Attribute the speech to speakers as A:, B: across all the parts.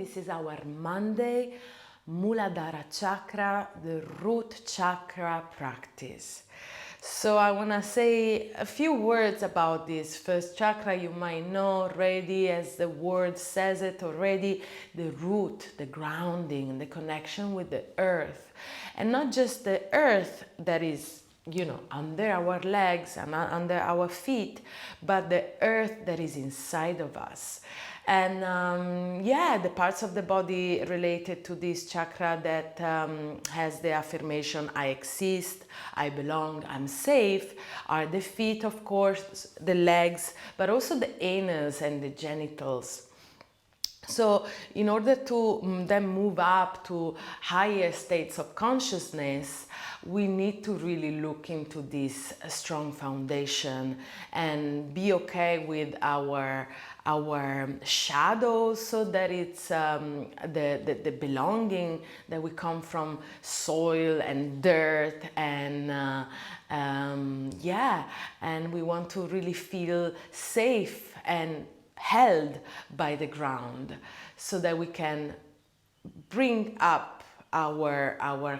A: This is our Monday Mooladhara chakra, the root chakra practice. So I want to say a few words about this first chakra. You might know already, as the word says it already, the root, the grounding, the connection with the earth. And not just the earth that is, you know, under our legs and under our feet, but the earth that is inside of us. And yeah, the parts of the body related to this chakra that has the affirmation I exist, I belong, I'm safe, are the feet, of course, the legs, but also the anus and the genitals. So in order to then move up to higher states of consciousness, we need to really look into this strong foundation and be okay with our shadows, so that it's the belonging that we come from soil and dirt and yeah, and we want to really feel safe and held by the ground, so that we can bring up our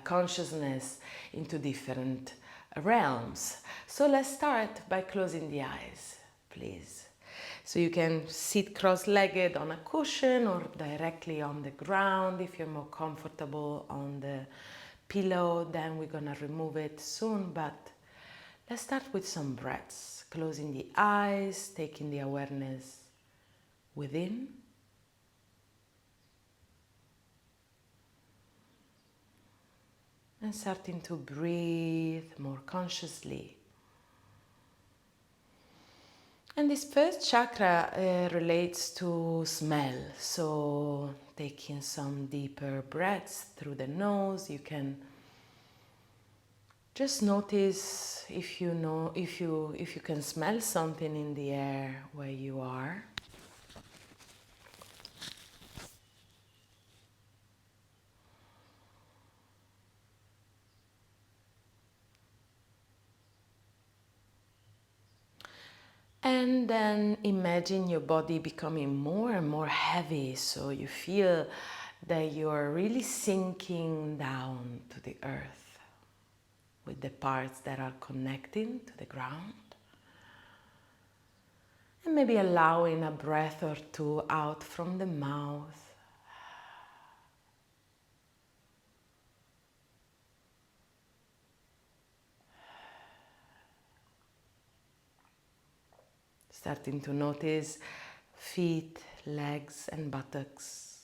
A: consciousness into different realms. So let's start by closing the eyes, please. So you can sit cross-legged on a cushion or directly on the ground. If you're more comfortable on the pillow, then we're gonna remove it soon, but let's start with some breaths. Closing the eyes, taking the awareness within. And starting to breathe more consciously. And this first chakra relates to smell. So taking some deeper breaths through the nose, you can just notice if you can smell something in the air where you are. And then imagine your body becoming more and more heavy, so you feel that you're really sinking down to the earth, with the parts that are connecting to the ground. And maybe allowing a breath or two out from the mouth. Starting to notice feet, legs, and buttocks.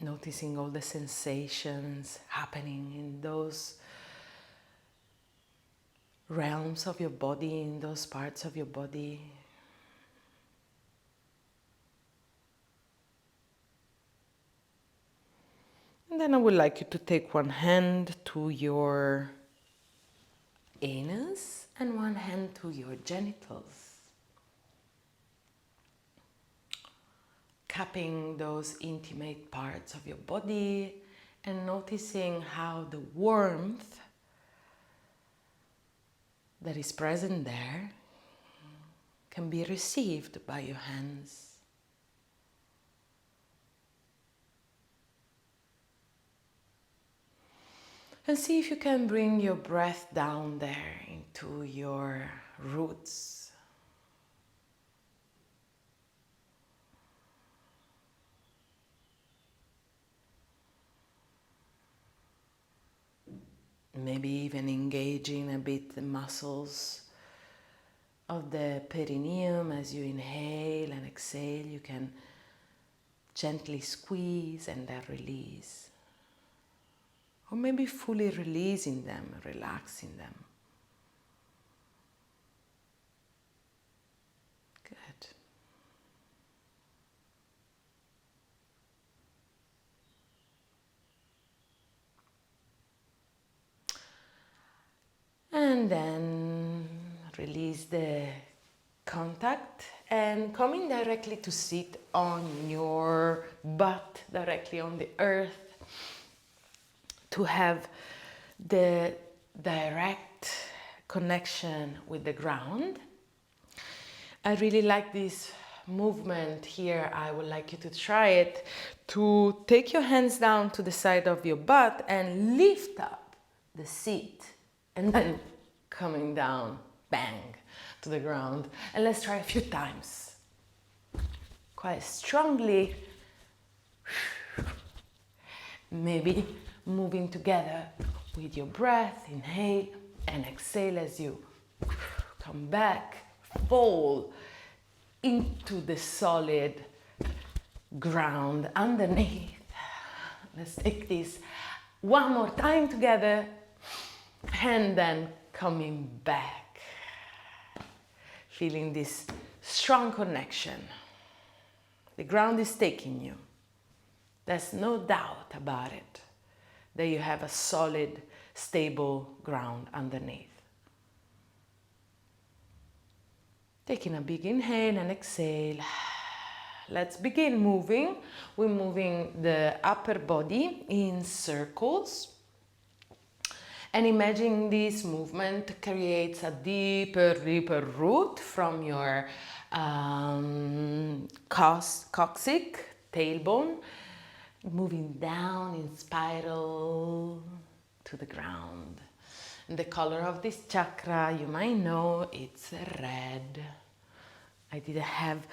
A: Noticing all the sensations happening in those realms of your body, in those parts of your body. And then I would like you to take one hand to your anus and one hand to your genitals. Cupping those intimate parts of your body and noticing how the warmth that is present there can be received by your hands. And see if you can bring your breath down there into your roots. Maybe even engaging a bit the muscles of the perineum as you inhale and exhale. You can gently squeeze and then release. Or maybe fully releasing them, relaxing them. Good. And then release the contact and coming directly to sit on your butt, directly on the earth, to have the direct connection with the ground. I really like this movement here. I would like you to try it, to take your hands down to the side of your butt and lift up the seat, and then coming down, bang, to the ground. And let's try a few times. Quite strongly. Maybe moving together with your breath, inhale and exhale as you come back, fall into the solid ground underneath. Let's take this one more time together, and then coming back, feeling this strong connection. The ground is taking you. There's no doubt about it, that you have a solid, stable ground underneath. Taking a big inhale and exhale. Let's begin moving. We're moving the upper body in circles. And imagine this movement creates a deeper, deeper root from your coccyx, tailbone, moving down in spiral to the ground. And the color of this chakra, you might know, it's red. I didn't have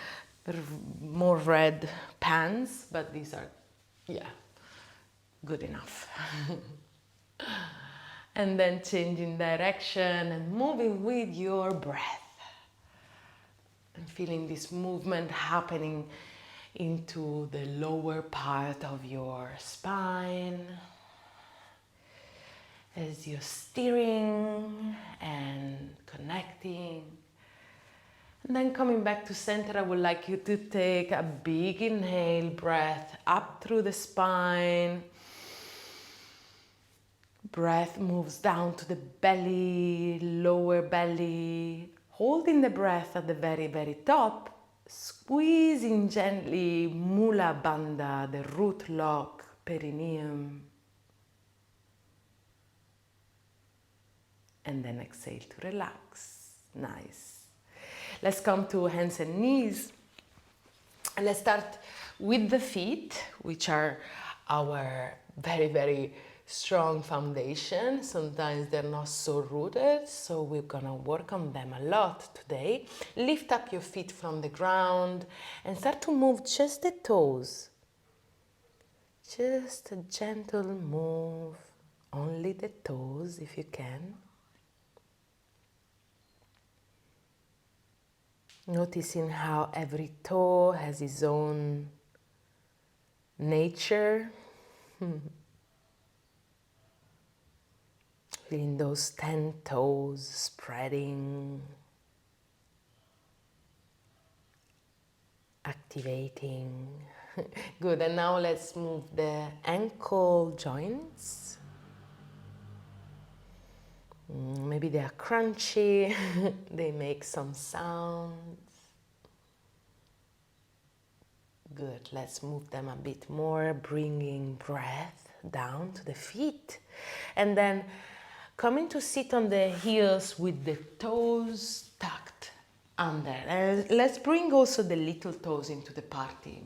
A: more red pants, but these are, yeah, good enough. And then changing direction and moving with your breath. And feeling this movement happening into the lower part of your spine as you're steering and connecting. And then coming back to center, I would like you to take a big inhale, breath up through the spine. Breath moves down to the belly, lower belly, holding the breath at the very, very top. Squeezing gently Mooladhara, the root lock, perineum. And then exhale to relax. Nice. Let's come to hands and knees. And let's start with the feet, which are our very, very strong foundation. Sometimes they're not so rooted, so we're gonna work on them a lot today. Lift up your feet from the ground and start to move just the toes. Just a gentle move, only the toes if you can. Noticing how every toe has its own nature. Feeling those 10 toes spreading, activating. Good, and now let's move the ankle joints. Maybe they are crunchy, they make some sounds. Good, let's move them a bit more, bringing breath down to the feet. And then coming to sit on the heels with the toes tucked under. And let's bring also the little toes into the party.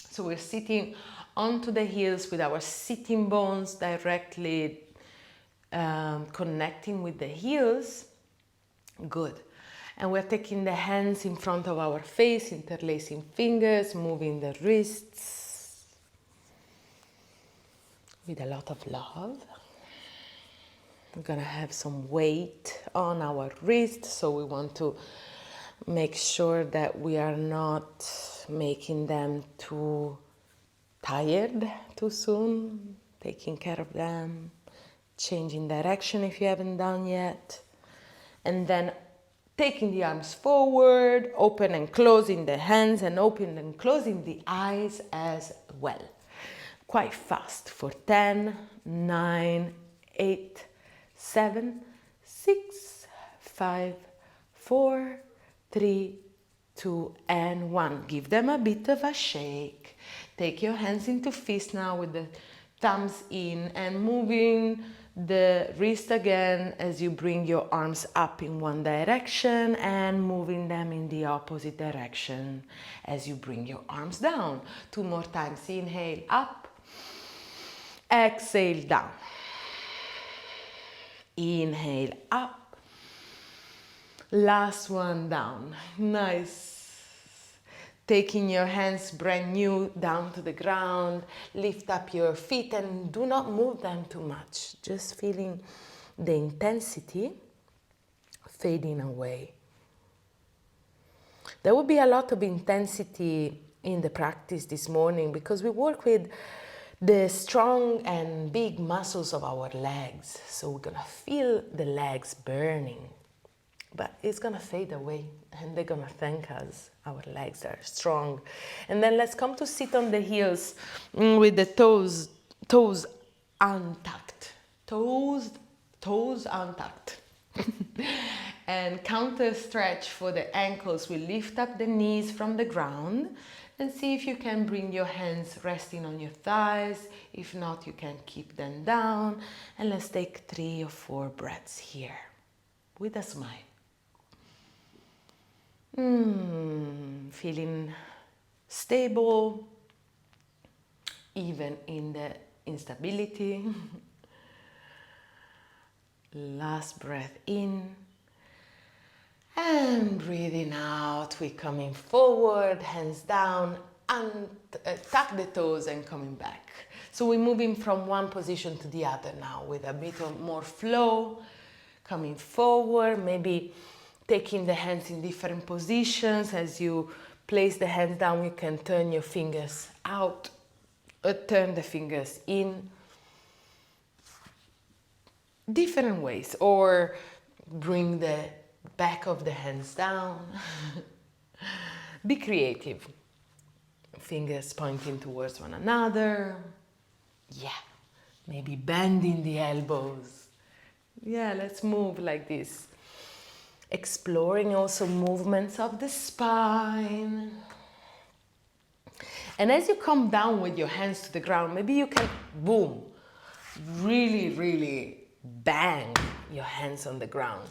A: So we're sitting onto the heels with our sitting bones directly connecting with the heels. Good. And we're taking the hands in front of our face, interlacing fingers, moving the wrists with a lot of love. We're gonna have some weight on our wrists, so we want to make sure that we are not making them too tired too soon, taking care of them, changing direction if you haven't done yet, and then taking the arms forward, open and closing the hands, and open and closing the eyes as well. Quite fast for 10, 9, 8, 7, 6, 5, 4, 3, 2, and 1. Give them a bit of a shake. Take your hands into fist now with the thumbs in and moving the wrist again as you bring your arms up in one direction and moving them in the opposite direction as you bring your arms down. 2 more times. Inhale up, exhale down. Inhale up, last one down. Nice. Taking your hands brand new down to the ground, lift up your feet and do not move them too much. Just feeling the intensity fading away. There will be a lot of intensity in the practice this morning because we work with the strong and big muscles of our legs. So we're gonna feel the legs burning, but it's gonna fade away and they're gonna thank us. Our legs are strong. And then let's come to sit on the heels with the toes untucked. Toes untucked. And counter stretch for the ankles. We lift up the knees from the ground and see if you can bring your hands resting on your thighs. If not, you can keep them down. And let's take 3 or 4 breaths here with a smile. Feeling stable, even in the instability. Last breath in. And breathing out, we're coming forward, hands down, and tuck the toes and coming back. So we're moving from one position to the other now with a bit of more flow, coming forward, maybe taking the hands in different positions. As you place the hands down, you can turn your fingers out or turn the fingers in. Different ways, or bring the back of the hands down. Be creative. Fingers pointing towards one another. Yeah, maybe bending the elbows. Yeah, let's move like this. Exploring also movements of the spine. And as you come down with your hands to the ground, maybe you can, boom, really, really bang your hands on the ground.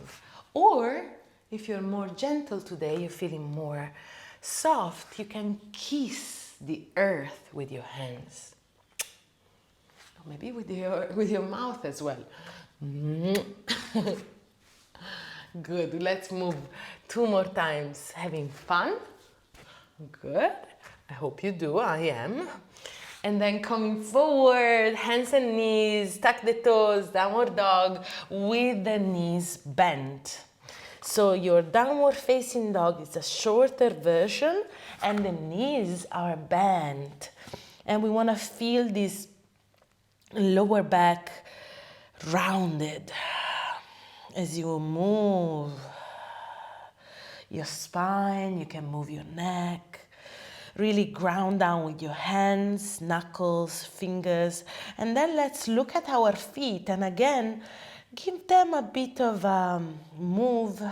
A: Or if you're more gentle today, you're feeling more soft, you can kiss the earth with your hands. Or maybe with your mouth as well. Good, let's move 2 more times. Having fun? Good, I hope you do, I am. And then coming forward, hands and knees, tuck the toes, downward dog with the knees bent. So your downward facing dog is a shorter version and the knees are bent. And we want to feel this lower back rounded as you move your spine. You can move your neck. Really ground down with your hands, knuckles, fingers. And then let's look at our feet and again, give them a bit of a move.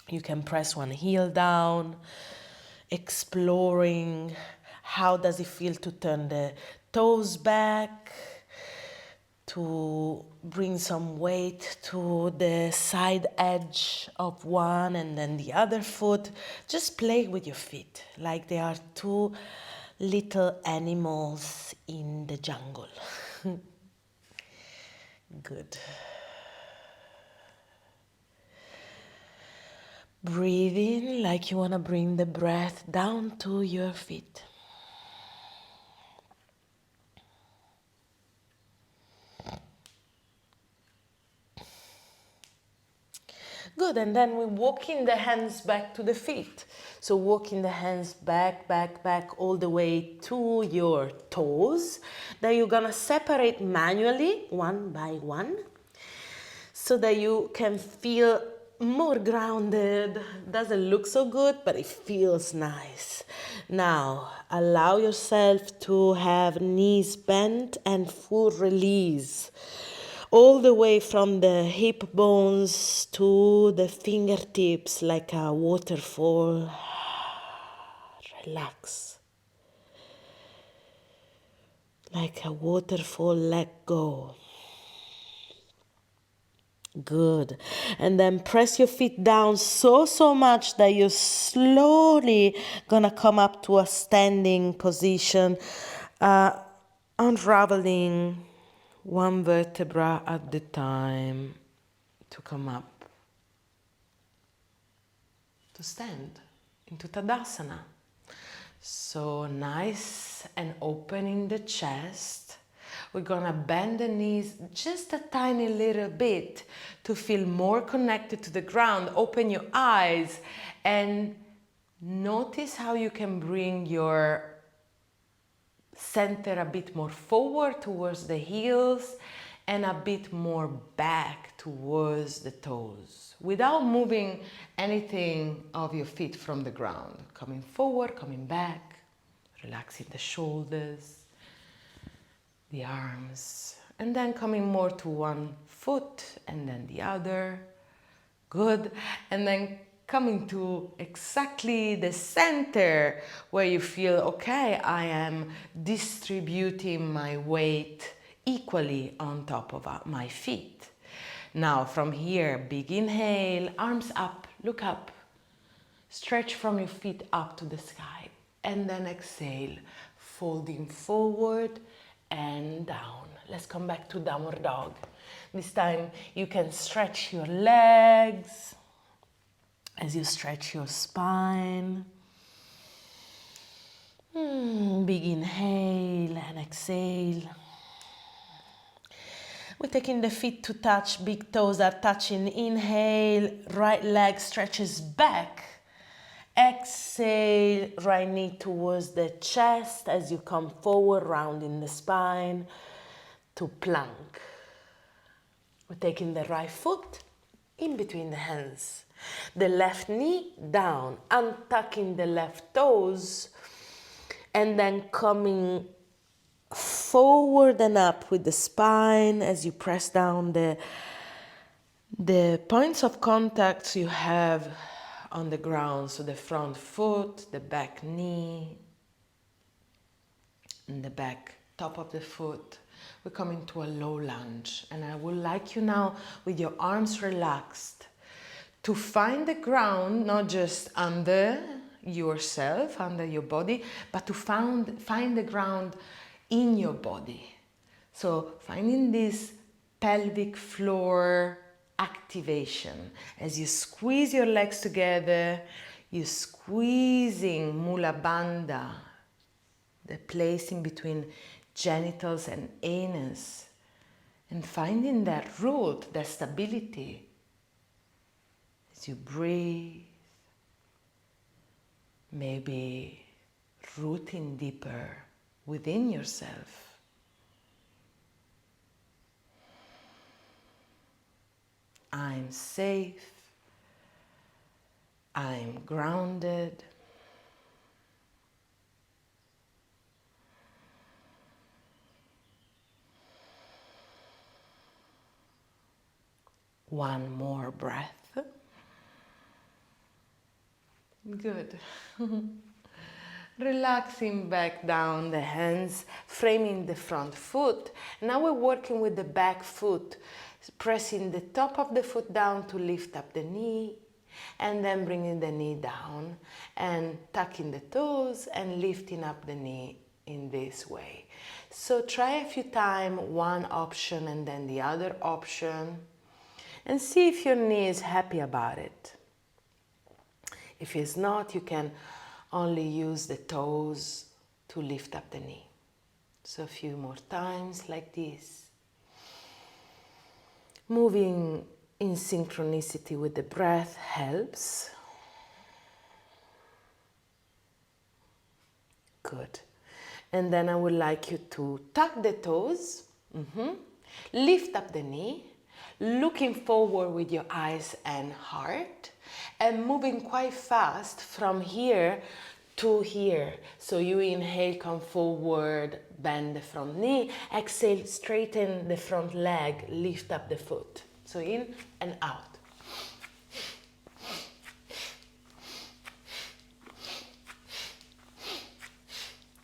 A: You can press one heel down, exploring how does it feel to turn the toes back, to bring some weight to the side edge of one and then the other foot. Just play with your feet like they are 2 little animals in the jungle. Good. Breathe in like you want to bring the breath down to your feet. Good, and then we're walking the hands back to the feet. So walking the hands back, back, back, all the way to your toes. Then you're gonna separate manually, one by one, so that you can feel more grounded. Doesn't look so good, but it feels nice. Now, allow yourself to have knees bent and full release. All the way from the hip bones to the fingertips like a waterfall. Relax. Like a waterfall, let go.
B: Good. And then press your feet down so much that you're slowly gonna come up to a standing position, unraveling one vertebra at the time to come up, to stand into Tadasana. So nice and open in the chest. We're gonna bend the knees just a tiny little bit to feel more connected to the ground. Open your eyes and notice how you can bring your center a bit more forward towards the heels and a bit more back towards the toes without moving anything of your feet from the ground. Coming forward, coming back, relaxing the shoulders, the arms, and then coming more to one foot and then the other. Good. And then coming to exactly the center where you feel, okay, I am distributing my weight equally on top of my feet. Now from here, big inhale, arms up, look up. Stretch from your feet up to the sky. And then exhale, folding forward and down. Let's come back to downward dog. This time you can stretch your legs as you stretch your spine. Big inhale and exhale. We're taking the feet to touch, big toes are touching. Inhale, right leg stretches back. Exhale, right knee towards the chest as you come forward, rounding the spine to plank. We're taking the right foot in between the hands. The left knee down, untucking the left toes, and then coming forward and up with the spine as you press down the points of contact you have on the ground. So the front foot, the back knee, and the back top of the foot. We're coming to a low lunge, and I would like you now, with your arms relaxed, to find the ground, not just under yourself, under your body, but to find the ground in your body. So finding this pelvic floor activation. As you squeeze your legs together, you're squeezing Mula Bandha, the place in between genitals and anus, and finding that root, that stability. As you breathe, maybe rooting deeper within yourself. I'm safe. I'm grounded. One more breath. Good. Relaxing back down the hands, framing the front foot. Now we're working with the back foot, pressing the top of the foot down to lift up the knee, and then bringing the knee down and tucking the toes and lifting up the knee in this way. So try a few times, one option and then the other option, and see if your knee is happy about it. If it's not, you can only use the toes to lift up the knee. So a few more times like this. Moving in synchronicity with the breath helps. Good. And then I would like you to tuck the toes, lift up the knee, looking forward with your eyes and heart, and moving quite fast from here to here. So you inhale, come forward, bend the front knee, exhale, straighten the front leg, lift up the foot. So in and out.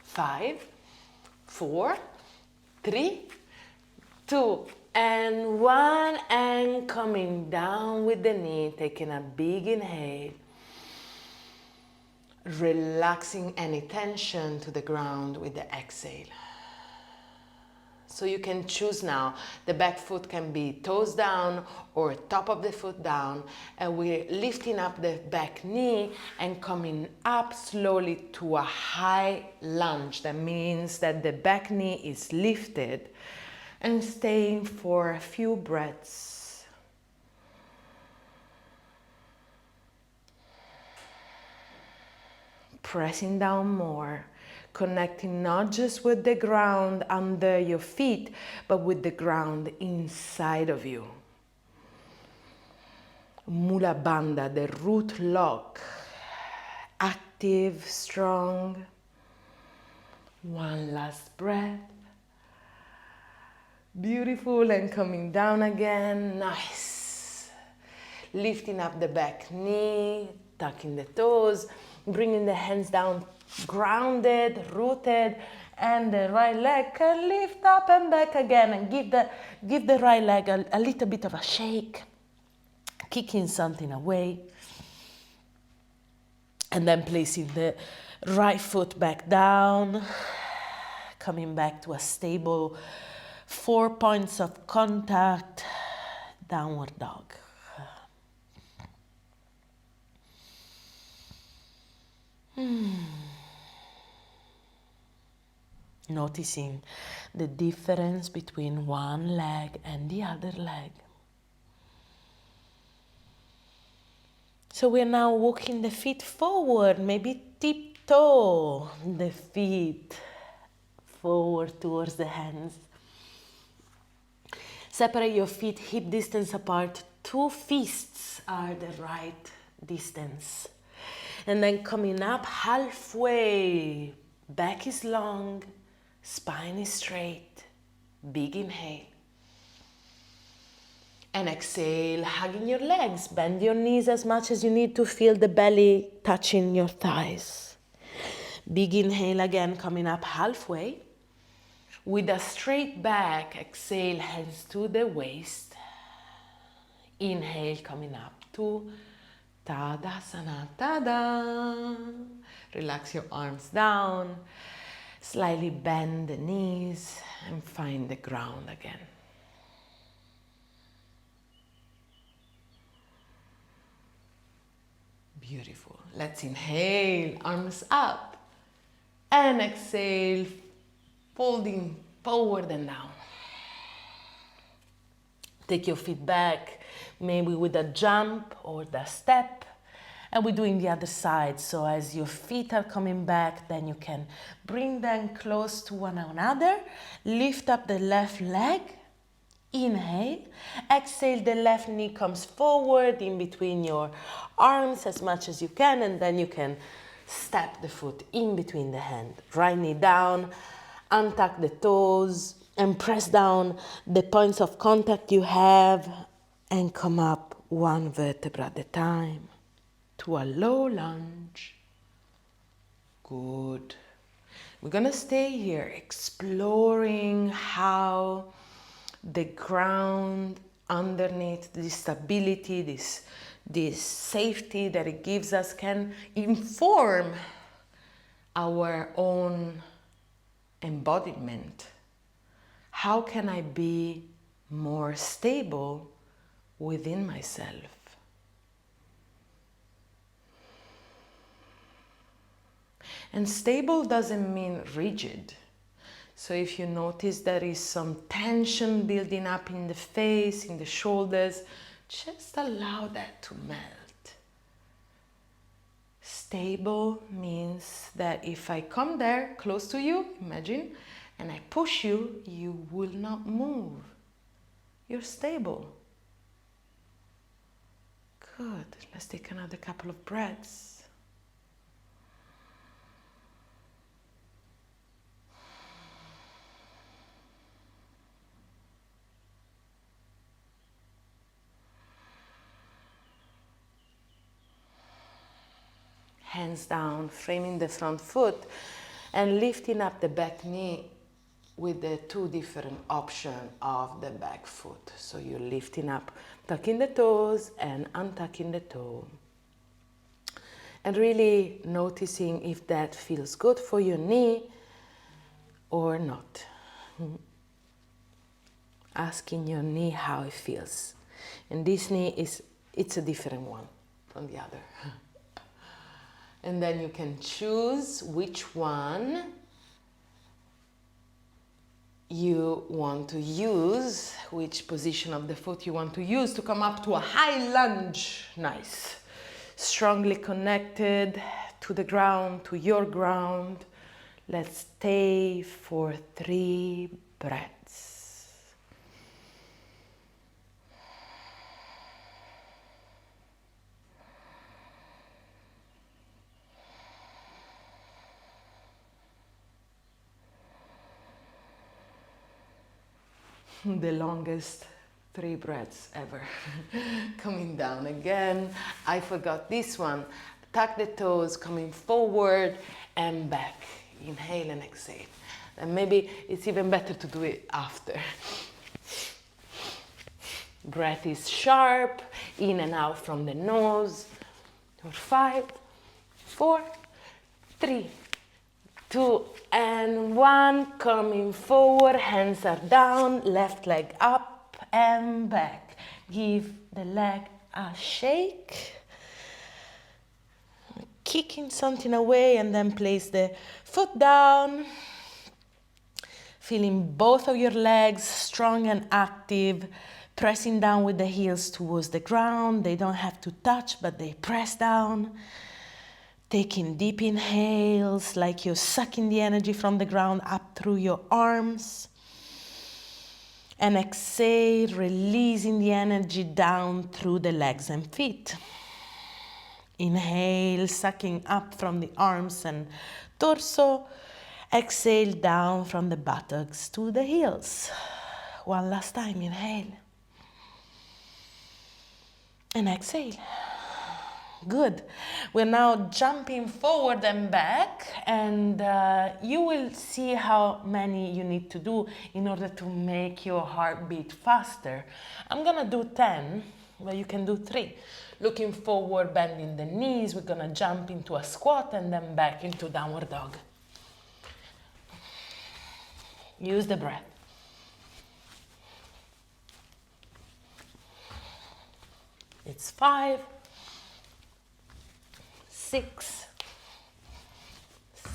B: Five, 4, 3, 2, And one, and coming down with the knee, taking a big inhale. Relaxing any tension to the ground with the exhale. So you can choose now. The back foot can be toes down or top of the foot down. And we're lifting up the back knee and coming up slowly to a high lunge. That means that the back knee is lifted and staying for a few breaths. Pressing down more. Connecting not just with the ground under your feet, but with the ground inside of you. Mula Bandha, the root lock. Active, strong. One last breath. Beautiful, and coming down again. Nice. Lifting up the back knee, tucking the toes, bringing the hands down, grounded, rooted, and the right leg can lift up and back again, and give the right leg a little bit of a shake, kicking something away, and then placing the right foot back down, coming back to a stable 4 points of contact, downward dog. Noticing the difference between one leg and the other leg. So we're now walking the feet forward, maybe tiptoe the feet forward towards the hands. Separate your feet hip distance apart. 2 fists are the right distance. And then coming up halfway, back is long, spine is straight, big inhale. And exhale, hugging your legs, bend your knees as much as you need to feel the belly touching your thighs. Big inhale again, coming up halfway. With a straight back, exhale, hands to the waist. Inhale, coming up to Tadasana, tada. Relax your arms down. Slightly bend the knees and find the ground again. Beautiful. Let's inhale, arms up. And exhale, folding forward and down. Take your feet back, maybe with a jump or the step. And we're doing the other side. So as your feet are coming back, then you can bring them close to one another. Lift up the left leg. Inhale. Exhale, the left knee comes forward in between your arms as much as you can. And then you can step the foot in between the hand. Right knee down. Untuck the toes and press down the points of contact you have and come up one vertebra at a time to a low lunge. Good. We're gonna stay here exploring how the ground underneath, this stability, this safety that it gives us can inform our own embodiment. How can I be more stable within myself? And stable doesn't mean rigid. So if you notice there is some tension building up in the face, in the shoulders, just allow that to melt. Stable means that if I come there close to you, imagine, and I push you, you will not move. You're stable. Good. Let's take another couple of breaths. Hands down, framing the front foot and lifting up the back knee with the two different options of the back foot. So you're lifting up, tucking the toes and untucking the toe. And really noticing if that feels good for your knee or not. Asking your knee how it feels. And this knee it's a different one from the other. And then you can choose which one you want to use, which position of the foot you want to use to come up to a high lunge. Nice. Strongly connected to the ground, to your ground. Let's stay for 3 breaths. The longest 3 breaths ever. Coming down again. I forgot this one. Tuck the toes, coming forward and back. Inhale and exhale. And maybe it's even better to do it after. Breath is sharp, in and out from the nose. For 5, 4, 3, 2 and 1, coming forward, hands are down, left leg up and back. Give the leg a shake. Kicking something away and then place the foot down. Feeling both of your legs strong and active, pressing down with the heels towards the ground. They don't have to touch, but they press down. Taking deep inhales, like you're sucking the energy from the ground up through your arms. And exhale, releasing the energy down through the legs and feet. Inhale, sucking up from the arms and torso. Exhale down from the buttocks to the heels. One last time, inhale. And exhale. Good. We're now jumping forward and back, and you will see how many you need to do in order to make your heart beat faster. I'm gonna do 10, but you can do 3. Looking forward, bending the knees, we're gonna jump into a squat and then back into downward dog. Use the breath. It's 5, 6,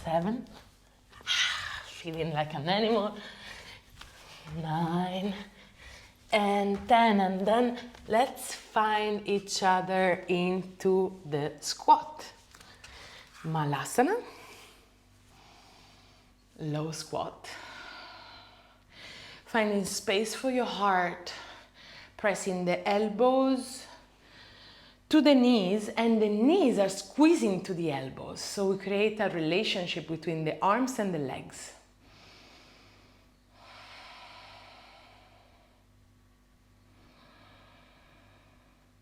B: 7, feeling like an animal, 9, and 10, and then let's find each other into the squat. Malasana, low squat, finding space for your heart, pressing the elbows to the knees, and the knees are squeezing to the elbows. So we create a relationship between the arms and the legs.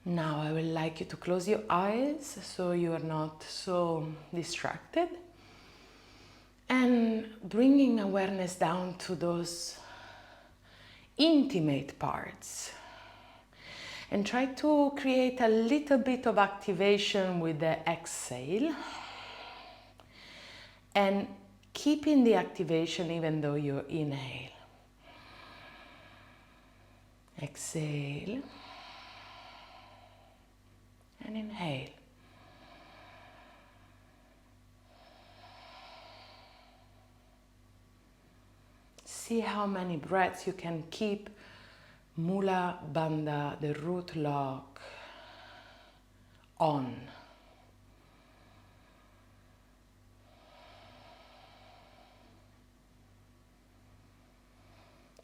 B: Now I would like you to close your eyes so you are not so distracted. And bringing awareness down to those intimate parts. And try to create a little bit of activation with the exhale. And keeping the activation even though you inhale. Exhale. And inhale. See how many breaths you can keep Mula Bandha, the root lock, on.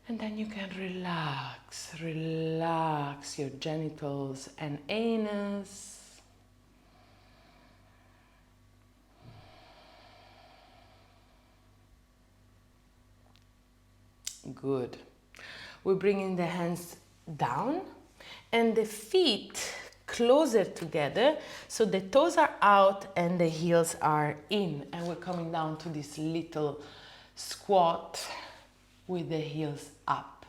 B: And then you can relax your genitals and anus. Good. We're bringing the hands down and the feet closer together, so the toes are out and the heels are in, and we're coming down to this little squat with the heels up.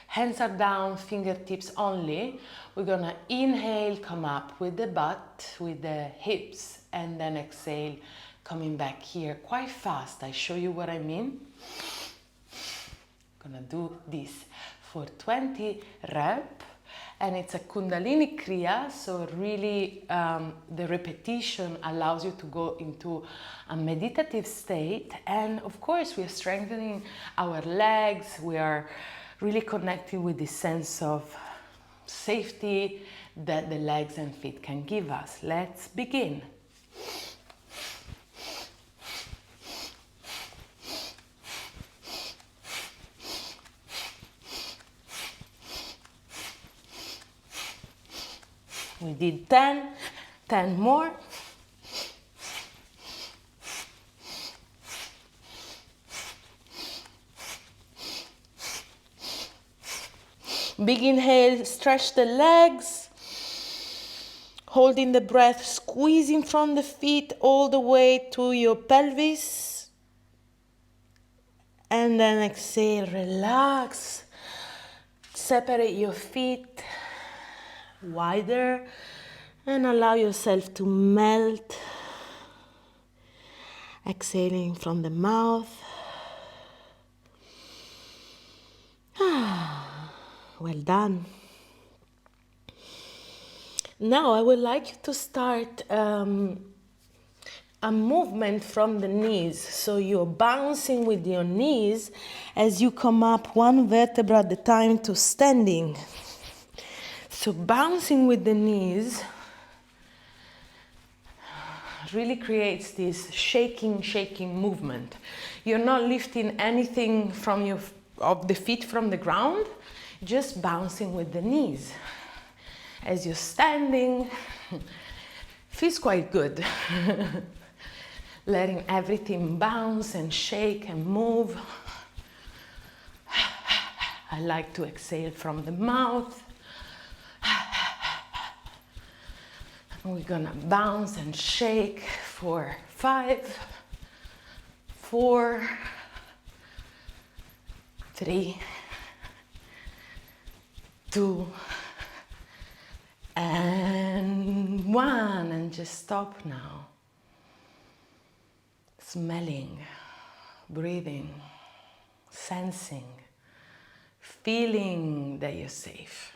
B: Hands are down, fingertips only. We're gonna inhale, come up with the butt, with the hips, and then exhale, coming back here quite fast. I show you what I mean. Gonna do this for 20 rep, and it's a Kundalini Kriya, so really the repetition allows you to go into a meditative state, and of course we are strengthening our legs, we are really connecting with this sense of safety that the legs and feet can give us. Let's begin. We did 10 more. Big inhale, stretch the legs, holding the breath, squeezing from the feet all the way to your pelvis. And then exhale, relax, separate your feet wider and allow yourself to melt. Exhaling from the mouth. Well done. Now I would like you to start a movement from the knees. So you're bouncing with your knees as you come up one vertebra at a time to standing. So bouncing with the knees really creates this shaking movement. You're not lifting anything from of the feet from the ground, just bouncing with the knees. As you're standing, feels quite good. Letting everything bounce and shake and move. I like to exhale from the mouth. We're gonna bounce and shake for 5, 4, 3, 2, and 1, and just stop now. Smelling, breathing, sensing, feeling that you're safe.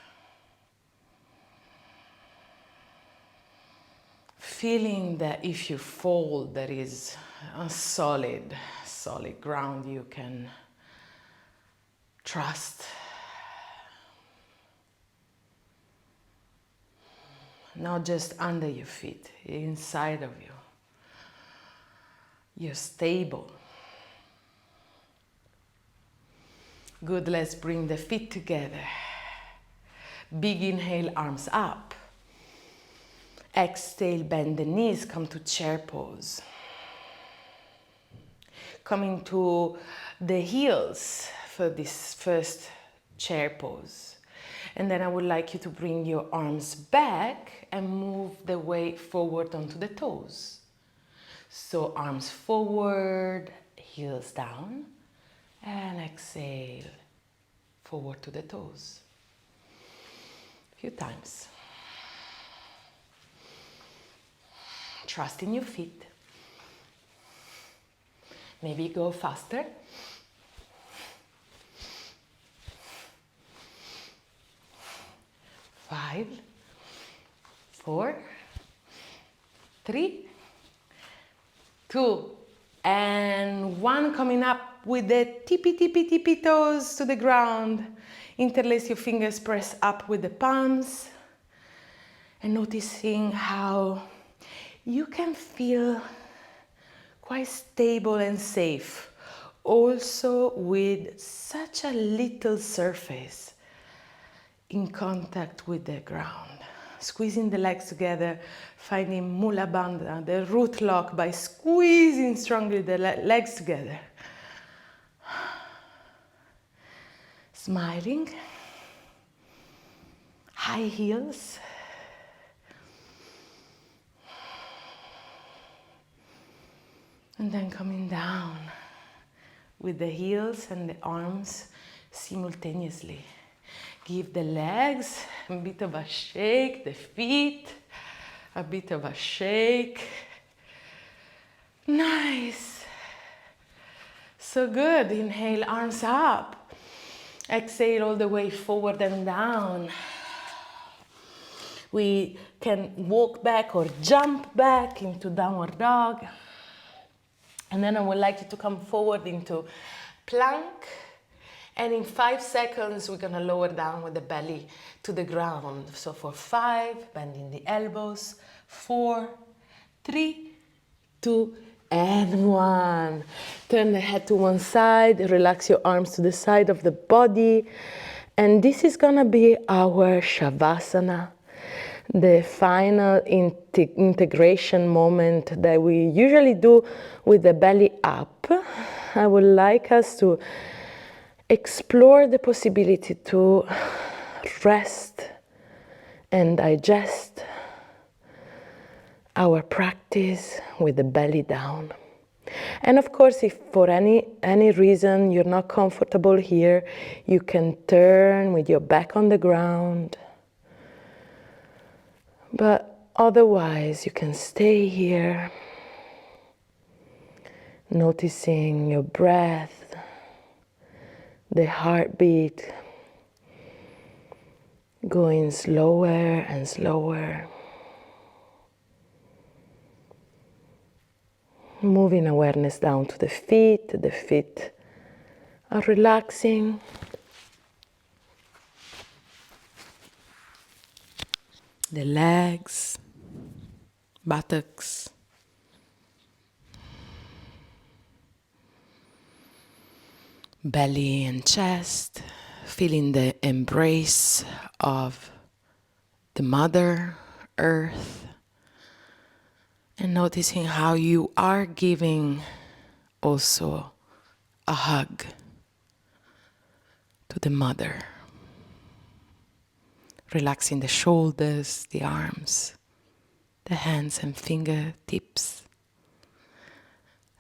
B: Feeling that if you fall, there is a solid ground you can trust. Not just under your feet, inside of you. You're stable. Good, let's bring the feet together. Big inhale, arms up. Exhale, bend the knees, come to chair pose. Coming to the heels for this first chair pose. And then I would like you to bring your arms back and move the weight forward onto the toes. So arms forward, heels down, and exhale, forward to the toes. A few times. Trust in your feet. Maybe go faster. 5, 4, 3, 2, and 1. Coming up with the tippy toes to the ground. Interlace your fingers, press up with the palms, and noticing how you can feel quite stable and safe, also with such a little surface in contact with the ground. Squeezing the legs together, finding Mooladhara, the root lock, by squeezing strongly the legs together. Smiling, high heels. And then coming down with the heels and the arms simultaneously. Give the legs a bit of a shake, the feet a bit of a shake. Nice. So good. Inhale, arms up. Exhale all the way forward and down. We can walk back or jump back into downward dog. And then I would like you to come forward into plank. And in 5 seconds, we're gonna lower down with the belly to the ground. So for 5, bending the elbows. 4, 3, 2, and 1. Turn the head to one side, relax your arms to the side of the body. And this is gonna be our Shavasana, the final integration moment that we usually do with the belly up. I would like us to explore the possibility to rest and digest our practice with the belly down. And of course, if for any reason you're not comfortable here, you can turn with your back on the ground. But otherwise, you can stay here, noticing your breath, the heartbeat going slower and slower. Moving awareness down to the feet. The feet are relaxing. The legs, buttocks, belly and chest, feeling the embrace of the Mother Earth, and noticing how you are giving also a hug to the Mother. Relaxing the shoulders, the arms, the hands and fingertips.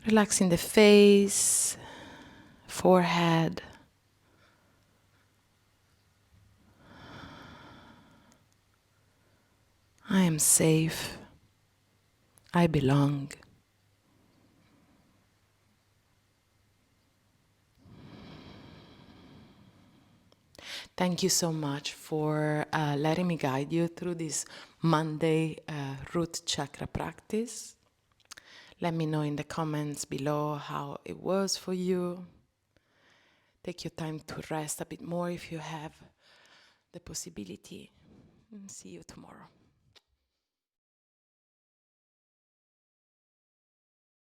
B: Relaxing the face, forehead. I am safe. I belong. Thank you so much for letting me guide you through this Monday root chakra practice. Let me know in the comments below how it was for you. Take your time to rest a bit more if you have the possibility. And see you tomorrow.